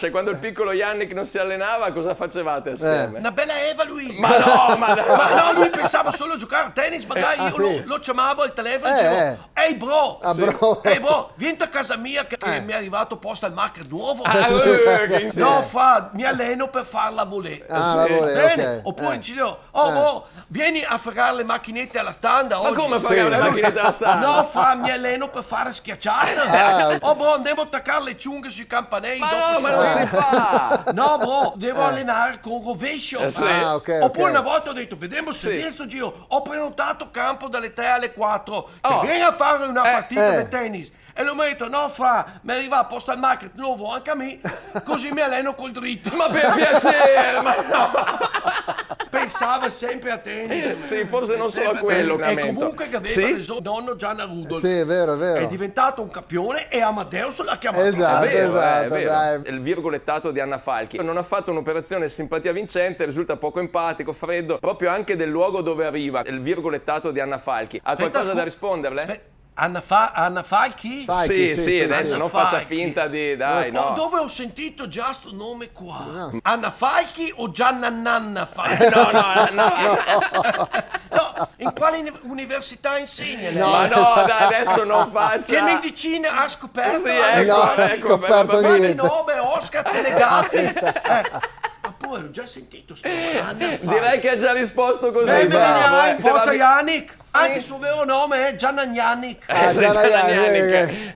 Cioè, quando il piccolo Yannick non si allenava, cosa facevate assieme? Una bella Eva lui. Ma no, ma no. Ma no, lui pensava solo a giocare a tennis, magari io sì. lo chiamavo al telefono e dicevo ehi bro, bro. ehi bro, vieni a casa mia che mi è arrivato posta market nuovo. Che No, mi alleno per farla volere. La volée, Bene? ok. Oppure dicevo, bro, vieni a fregare le macchinette alla standa Ma oggi. come a fare le macchinette alla standa? No, mi alleno per fare schiacciate. Bro, andiamo a attaccare le ciunghe sui campanelli. Ma dopo no, ma non si fa! No, bro, devo allenare con rovescio. Sì. Oppure una volta ho detto, vediamo se viene sto giro. Ho prenotato campo dalle 3 alle 4. Vieni a fare una partita di tennis. E lui mi ha detto, no, mi arriva a posta al market nuovo anche a me, così mi alleno col dritto. Ma per piacere, ma no! Pensava sempre a tennis. Sì, forse non solo a quello. E comunque che aveva reso nonno Gianna Rudolph. Sì, è vero, è vero. È diventato un campione e Amadeus l'ha chiamato. Esatto, È vero, esatto, è vero. dai. Il virgolettato di Anna Falchi non ha fatto un'operazione simpatia vincente, risulta poco empatico, freddo, proprio anche del luogo dove arriva. Il virgolettato di Anna Falchi. Ha qualcosa da risponderle? Anna Falchi? Sì, adesso Anna non faccia Falchi. finta di... Dai, no. Dove ho sentito già sto nome qua? Anna Falchi o Gianna Nanna Falchi? No, in quale università insegna lei? Ma no, dai, adesso non faccia... Che medicina ha scoperto? Sì, Anna ecco, Falchi? ha scoperto Quali niente. nome, Oscar Tenegati? Ma poi l'ho già sentito sto nome, Anna Falchi. Direi che ha già risposto così. Me bravo, ne Te forza la- Yannick. Anzi, il suo vero nome è Gianna Yannick. Gianna Gianna Yannick. Yannick.